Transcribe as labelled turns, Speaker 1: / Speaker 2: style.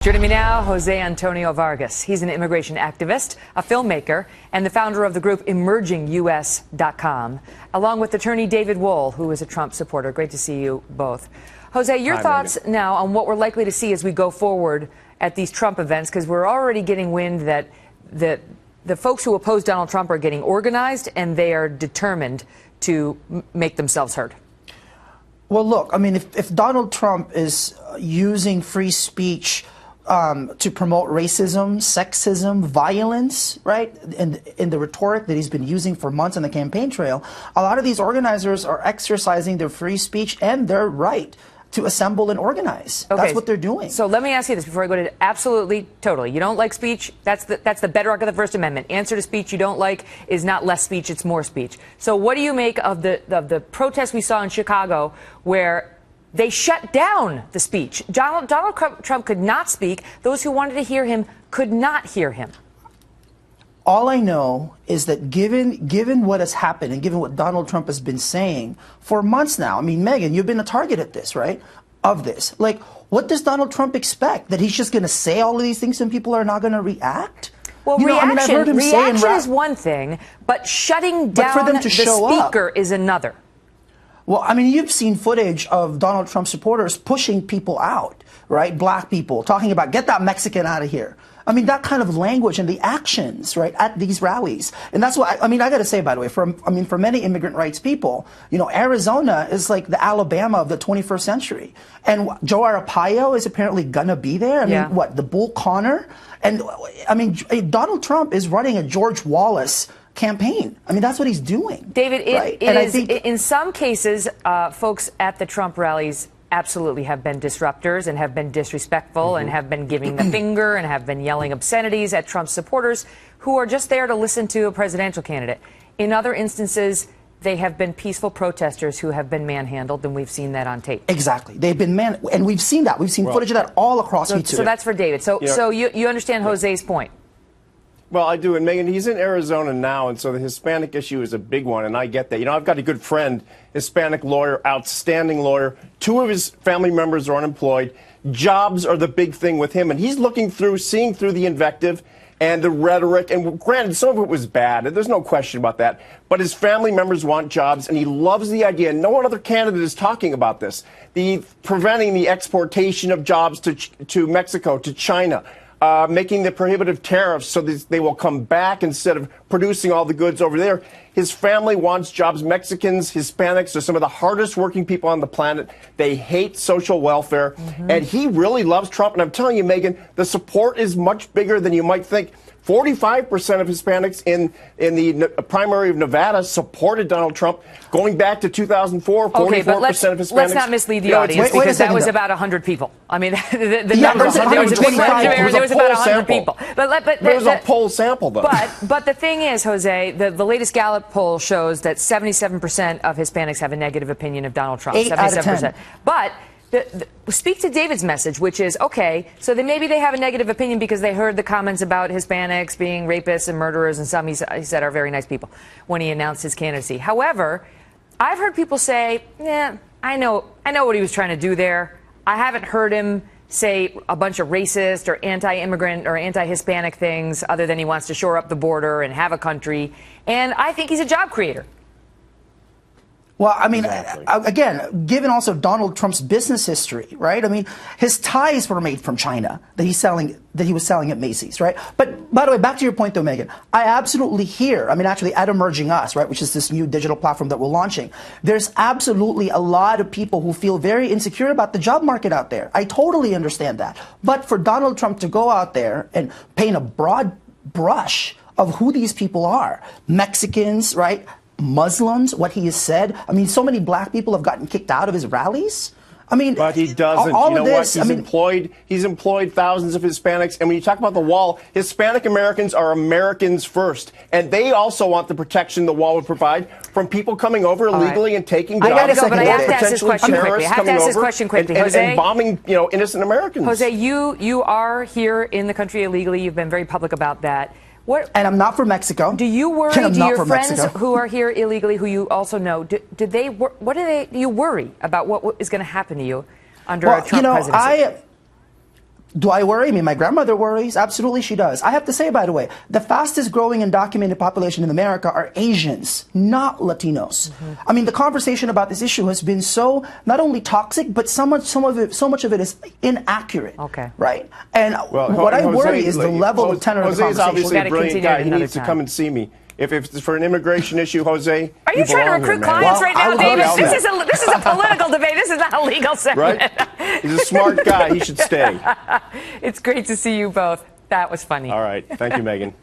Speaker 1: Joining me now, Jose Antonio Vargas. He's an immigration activist, a filmmaker, and the founder of the group EmergingUS.com, along with attorney David Wohl, who is a Trump supporter. Great to see you both. Jose, your thoughts now on what we're likely to see as we go forward at these Trump events, because we're already getting wind that the folks who oppose Donald Trump are getting organized and they are determined to make themselves heard.
Speaker 2: Well, look, I mean, if Donald Trump is using free speech to promote racism, sexism, violence, right, in the rhetoric that he's been using for months on the campaign trail, a lot of these organizers are exercising their free speech and their right to assemble and organize. Okay. That's what they're doing.
Speaker 1: So let me ask you this before I go to absolutely, totally. You don't like speech? That's the bedrock of the First Amendment. Answer to speech you don't like is not less speech, it's more speech. So what do you make of the protests we saw in Chicago where they shut down the speech? Donald Trump could not speak. Those who wanted to hear him could not hear him.
Speaker 2: All I know is that given what has happened and given what Donald Trump has been saying for months now, I mean, Megan, you've been a target at this, right? Of this. Like, what does Donald Trump expect? That he's just going to say all of these things and people are not going to react?
Speaker 1: Well, reaction is one thing, but shutting down the speaker is another.
Speaker 2: Well, I mean, you've seen footage of Donald Trump supporters pushing people out, right? Black people, talking about, get that Mexican out of here. I mean, that kind of language and the actions, right, at these rallies. And that's what, I mean, I got to say, by the way, for many immigrant rights people, you know, Arizona is like the Alabama of the 21st century. And Joe Arpaio is apparently going to be there. I mean, what, the Bull Connor? And, I mean, Donald Trump is running a George Wallace campaign. I mean, that's what he's doing.
Speaker 1: David, in some cases, folks at the Trump rallies absolutely have been disruptors and have been disrespectful and have been giving the finger and have been yelling obscenities at Trump supporters who are just there to listen to a presidential candidate. In other instances, they have been peaceful protesters who have been manhandled, and we've seen that on tape.
Speaker 2: Exactly. They've been and we've seen that. We've seen footage of that all across YouTube.
Speaker 1: So that's for David. So you understand Jose's point.
Speaker 3: Well, I do. And Megan, he's in Arizona now, and so the Hispanic issue is a big one, and I get that. You know, I've got a good friend, Hispanic lawyer, outstanding lawyer. 2 of his family members are unemployed. Jobs are the big thing with him, and he's seeing through the invective and the rhetoric. And granted, some of it was bad, and there's no question about that. But his family members want jobs, and he loves the idea. And no one other candidate is talking about this. Preventing the exportation of jobs to Mexico, to China. Making the prohibitive tariffs so that they will come back instead of producing all the goods over there. His family wants jobs. Mexicans, Hispanics are some of the hardest working people on the planet. They hate social welfare. And he really loves Trump. And I'm telling you, Megan, the support is much bigger than you might think. 45% of Hispanics in the primary of Nevada supported Donald Trump. Going back to 2004, 44% of Hispanics.
Speaker 1: Let's not mislead the audience, because that was about 100 people. I mean, there was about 100 people.
Speaker 3: But there was a poll sample, though.
Speaker 1: But the thing is, Jose, the latest Gallup poll shows that 77% of Hispanics have a negative opinion of Donald Trump. 77%. But speak to David's message, which is, okay, so maybe they have a negative opinion because they heard the comments about Hispanics being rapists and murderers, and some he said are very nice people when he announced his candidacy. However, I've heard people say, yeah, I know what he was trying to do there. I haven't heard him say a bunch of racist or anti-immigrant or anti-Hispanic things other than he wants to shore up the border and have a country. And I think he's a job creator.
Speaker 2: Well, I mean, again, given also Donald Trump's business history, right? I mean, his ties were made from China that he was selling at Macy's, right? But by the way, back to your point, though, Megan, I absolutely hear. I mean, actually, at Emerging Us, right, which is this new digital platform that we're launching, there's absolutely a lot of people who feel very insecure about the job market out there. I totally understand that. But for Donald Trump to go out there and paint a broad brush of who these people are, Mexicans, right? Muslims, what he has said. I mean, so many black people have gotten kicked out of his rallies. I mean,
Speaker 3: but he doesn't.
Speaker 2: All
Speaker 3: you know
Speaker 2: of this,
Speaker 3: what? He's employed thousands of Hispanics. And when you talk about the wall, Hispanic Americans are Americans first. And they also want the protection the wall would provide from people coming over illegally and taking jobs.
Speaker 1: I have to ask this question quickly. I have to ask this question quickly. Jose,
Speaker 3: and bombing, innocent Americans.
Speaker 1: Jose, you are here in the country illegally. You've been very public about that.
Speaker 2: And I'm not from Mexico.
Speaker 1: Do you worry? Do your friends who are here illegally, who you also know, do you worry about what is going to happen to you under a Trump presidency?
Speaker 2: Do I worry? I mean, my grandmother worries. Absolutely, she does. I have to say, by the way, the fastest growing and documented population in America are Asians, not Latinos. I mean, the conversation about this issue has been so not only toxic, but so much of it is inaccurate.
Speaker 1: Okay.
Speaker 2: Right? And
Speaker 3: well,
Speaker 2: what I
Speaker 3: Jose,
Speaker 2: worry is the level of tenor of the
Speaker 3: Jose is
Speaker 2: conversation.
Speaker 3: obviously a brilliant guy. He needs to come and see me. If it's for an immigration issue, Jose,
Speaker 1: are you trying to recruit clients right now, David? This is a political debate. This is not a legal segment.
Speaker 3: Right? He's a smart guy. He should stay.
Speaker 1: It's great to see you both. That was funny.
Speaker 3: All right. Thank you, Megan.